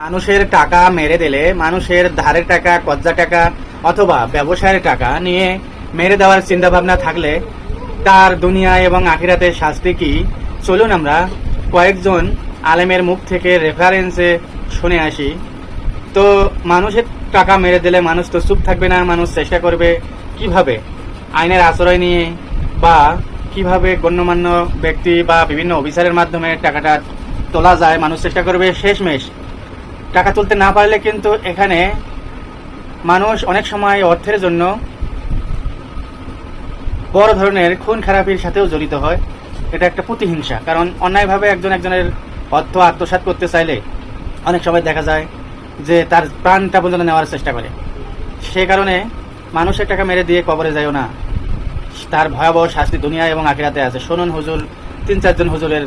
মানুষের টাকা মেরে দিলে, মানুষের ধারের টাকা, কজ্জা টাকা অথবা ব্যবসায়ের টাকা নিয়ে মেরে দেওয়ার চিন্তা ভাবনা থাকলে তার দুনিয়ায় এবং আখিরাতের শাস্তি কি? চলুন আমরা কয়েকজন আলেমের মুখ থেকে রেফারেন্সে শুনে আসি। তো মানুষের টাকা মেরে দিলে মানুষ তো চুপ থাকবে না, মানুষ চেষ্টা করবে কিভাবে আইনের আশ্রয় নিয়ে বা কিভাবে গণ্যমান্য ব্যক্তি বা বিভিন্ন অফিসারের মাধ্যমে টাকাটা তোলা যায়। মানুষ চেষ্টা করবে, শেষমেশ টাকা তুলতে না পারলে কিন্তু এখানে মানুষ অনেক সময় অর্থের জন্য বড় ধরনের খুন খারাপির সাথেও জড়িত হয়। এটা একটা প্রতিহিংসা, কারণ অন্যায়ভাবে একজনের অর্থ আত্মসাৎ করতে চাইলে অনেক সময় দেখা যায় যে তার প্রাণটা পর্যন্ত নেওয়ার চেষ্টা করে। সে কারণে মানুষের টাকা মেরে দিয়ে কবরে যায়ও না, তার ভয়াবহ শাস্তি দুনিয়া এবং আখিরাতে আছে। শুনুন হুজুর 3-4 জন হুজুরের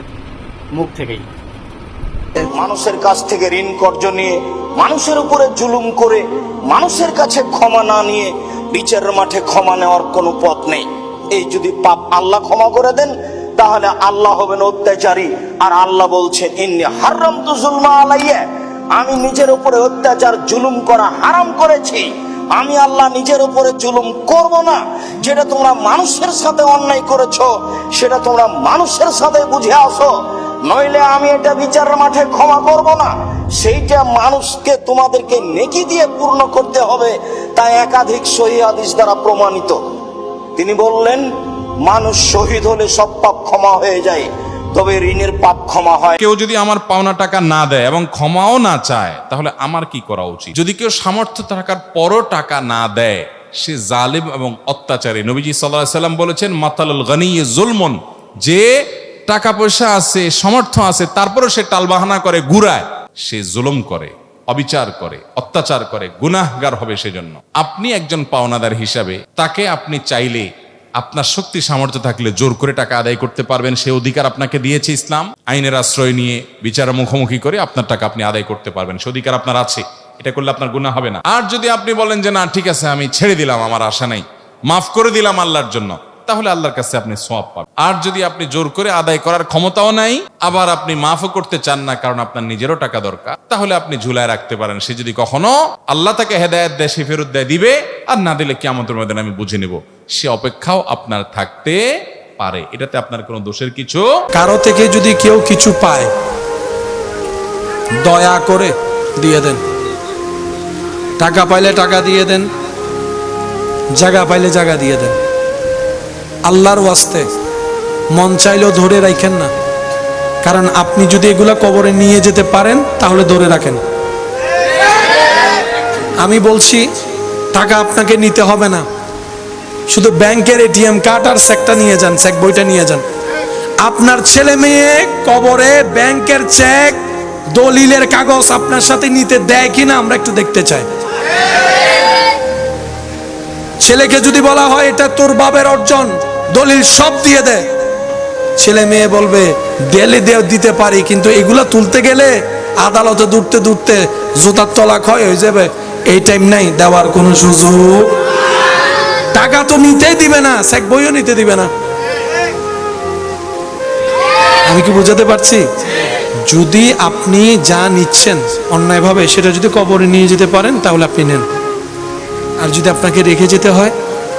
মুখ থেকেই। মানুষের কাছ থেকে ঋণ কর্জ নিয়ে, মানুষের উপরে জুলুম করে, মানুষের কাছে ক্ষমা না নিয়ে বিচারের মাঠে ক্ষমা নেওয়ার কোনো পথ নেই। এই যদি পাপ আল্লাহ ক্ষমা করে দেন তাহলে আল্লাহ হবেন অত্যাচারী। আর আল্লাহ বলছেন ইন্নী হারামতু যুলমা আলাইয়া, আমি নিজের উপরে অত্যাচার জুলুম করা হারাম করেছি। আমি আল্লাহ নিজের উপরে জুলুম করব না। যেটা তোমরা মানুষের সাথে অন্যায় করেছো সেটা তোমরা মানুষের সাথে বুঝে আসো, নইলে আমি এটা বিচারের মাঠে ক্ষমা করব না। সেইটা মানুষকে তোমাদেরকে নেকি দিয়ে পূর্ণ করতে হবে, তা একাধিক সহিহ হাদিস দ্বারা প্রমাণিত। তিনি বললেন মানুষ শহীদ হলে সব পাপ ক্ষমা হয়ে যায়, তবে ঋণের পাপ ক্ষমা হয়। কেউ যদি আমার পাওনা টাকা না দেয় এবং ক্ষমাও না চায় তাহলে আমার কি করা উচিত? যদি কেউ সামর্থ্য থাকার পরও টাকা না দেয় সে জালিম এবং অত্যাচারী। নবীজি সাল্লাল্লাহু আলাইহি ওয়াসাল্লাম বলেছেন মাতালুল গনি যুলমুন, যে টাকা পয়সা আছে, সামর্থ্য আছে, তারপরও সে টালবাহানা করে, ঘুরায়, সে জুলুম করে, অবিচার করে, অত্যাচার করে, গুনাহগার হবে। সেজন্য আপনি একজন পাওনাদার হিসাবে তাকে আপনি চাইলে আপনার শক্তি সামর্থ্য থাকলে জোর করে টাকা আদায় করতে পারবেন। সে অধিকার আপনাকে দিয়েছে ইসলাম। আইনের আশ্রয় নিয়ে বিচারের মুখোমুখি করে আপনার টাকা আপনি আদায় করতে পারবেন, সে অধিকার আপনার আছে। এটা করলে আপনার গুনাহ হবে না। আর যদি আপনি বলেন যে না ঠিক আছে আমি ছেড়ে দিলাম, আমার আশা নেই, মাফ করে দিলাম আল্লাহর জন্য, তাহলে আল্লাহর কাছে আপনি সওয়াব পাবেন। আর যদি আপনি জোর করে আদায় করার ক্ষমতাও নাই, আবার আপনি মাফও করতে চান না কারণ আপনার নিজেরও টাকা দরকার, তাহলে আপনি ঝুলায় রাখতে পারেন। সে যদি কখনো আল্লাহ তাকে হেদায়েত দেয়, সে ফেরত দেয়, দিবে, আর না দিলে কিয়ামতের ময়দানে আমি বুঝে নেব, সে অপেক্ষাও আপনার থাকতে পারে। এটাতে আপনার কোনো দোষের কিছু। কারো থেকে যদি কেউ কিছু পায় দয়া করে দিয়ে দেন, টাকা পাইলে টাকা দিয়ে দেন, জায়গা পাইলে জায়গা দিয়ে দেন। আল্লাহর ওয়াস্তে মন চাইলেও ধরে রাখেন না, কারণ আপনি যদি এগুলা কবরে নিয়ে যেতে পারেন তাহলে ধরে রাখেন। আমি বলছি টাকা আপনাকে নিতে হবে না, শুধু ব্যাংকের এটিএম কার্ড আর চেকটা নিয়ে যান, চেক বইটা নিয়ে যান। আপনার ছেলে মেয়ে কবরে ব্যাংকের চেক, দলিলের কাগজ আপনার সাথে নিতে দেয় কিনা আমরা একটু দেখতে চাই। ছেলেকে যদি বলা হয় এটা তোর বাবার অর্জন, দলিল সব দিয়ে দে, ছেলে মেয়ে বলবে দিলে দিতে পারি, কিন্তু এগুলা তুলতে গেলে আদালতে দূরতে দূরতে জুতার তলা ক্ষয় হয়ে যাবে, এই টাইম নাই দেওয়ার কোনো সুযোগ। টাকা তো নিতেই দিবে না, চেক বইও নিতে দিবে না। আমি কি বোঝাতে পারছি? যদি আপনি যা নিচ্ছেন অন্যায়ভাবে সেটা যদি কবরে নিয়ে যেতে পারেন তাহলে আপনি নেন। আর যদি আপনাকে রেখে যেতে হয়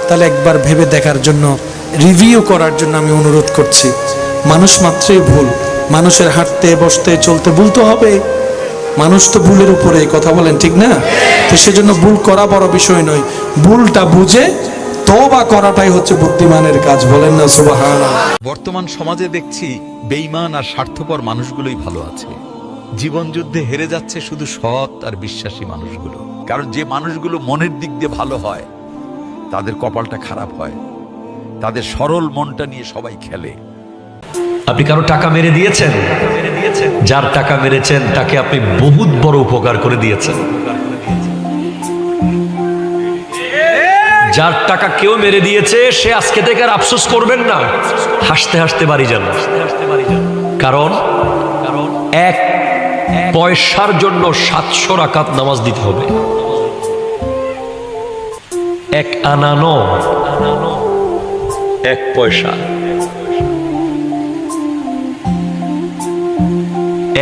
তাহলে একবার ভেবে দেখার জন্য, রিভিউ করার জন্য আমি অনুরোধ করছি। মানুষ মাত্রই ভুল, মানুষের হাঁটতে বসতে চলতে ভুল তো হবে, মানুষ তো ভুলের উপরে কথা বলেন, ঠিক না? তো সেজন্য ভুল করা বড় বিষয় নয়, ভুলটা বুঝে তওবা করাটাই হচ্ছে বুদ্ধিমানের কাজ। বলেন না সুবহানাল্লাহ। বর্তমান সমাজে দেখছি বেঈমান আর স্বার্থপর মানুষগুলোই ভালো আছে। জীবন যুদ্ধে হেরে যাচ্ছে শুধু সৎ আর বিশ্বাসী মানুষগুলো। কারণ যে মানুষগুলো মনের দিক দিয়ে ভালো হয় তাদের কপালটা খারাপ হয়, তাদের সরল মনটা নিয়ে সবাই খেলে। আপনি কারো টাকা মেরে দিয়েছেন, যার টাকা মেরেছেন তাকে আপনি বহুত বড় উপকার করে দিয়েছেন। যার টাকা কেউ মেরে দিয়েছে সে আজকে থেকে আর আফসোস করবেন না, হাসতে হাসতে বাড়ি যান। কারণ এক পয়সার জন্য 700 রাকাত নামাজ দিতে হবে। এক আনানো, এক পয়সা,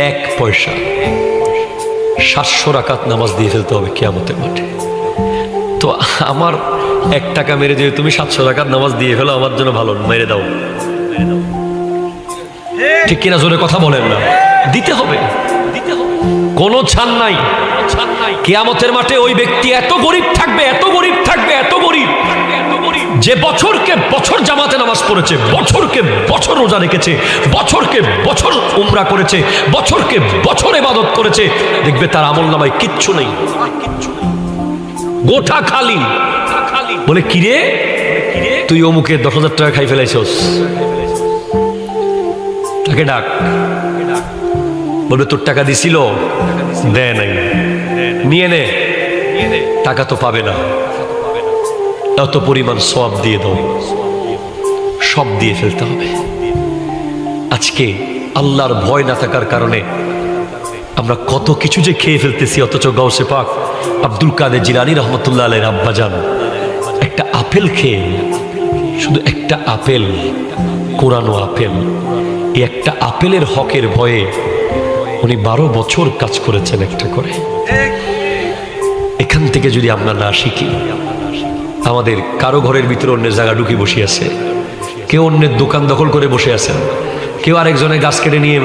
এক পয়সা। 700 রাকাত নামাজ দিয়ে ফেলতে হবে কিয়ামতের মাঠে। তো আমার 1 টাকা মেরে দিয়ে তুমি 700 রাকাত নামাজ দিয়ে ফেলো, আমার জন্য ভালো, মেরে দাও। ঠিক কিনা জোরে কথা বলেন না? দিতে হবে, কোনো ছাড় নাই। কিয়ামতের মাঠে ওই ব্যক্তি এত গরিব থাকবে, এত গরিব থাকবে, এত গরিব, যে বছরকে বছর জামাতে নামাজ পড়েছে, বছরকে বছর রোজা রেখেছে, বছরকে বছর উমরা করেছে, বছরকে বছর ইবাদত করেছে, দেখবে তার আমলনামায় কিচ্ছু নেই, গোটা খালি। বলে কিরে তুই অমুকে 10,000 টাকা খাই ফেলাইছস, তাকে ডাক। বলবে তোর টাকা দিছিল, দেয় নাই, নিয়ে নে, টাকা তো পাবে না, এত পরিমাণ সওয়াব দিয়ে দাও, সব দিয়ে ফেলতে হবে। আজকে আল্লাহর ভয় না থাকার কারণে আমরা কত কিছু যে খেয়ে ফেলতেছি, অথচ গাউসে পাক আব্দুল কাদের জিলানী রহমতুল্লাহ আলাইহির আব্বাজান একটা আপেল খেয়ে, শুধু একটা আপেল, কোরআনো আপেল, এই একটা আপেলের হকের ভয়ে উনি 12 বছর কাজ করেছেন একটা করে। এখান থেকে যদি আমরা না শিখি, আমাদের কারো ঘরের ভিতরে অন্যের জায়গা ঢুকে বসে আছে, কেউ অন্যের দোকান দখল করে বসে আছেন, কেউ আরেকজনের গাছ কেটে নিয়ে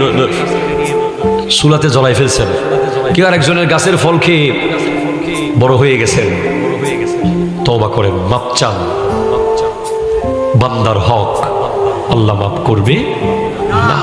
চুলাতে জ্বলাই ফেলছেন, কেউ আরেকজনের গাছের ফল খেয়ে বড় হয়ে গেছেন। তওবা করেন, মাপ চান, বান্দার হক আল্লাহ মাফ করবে না।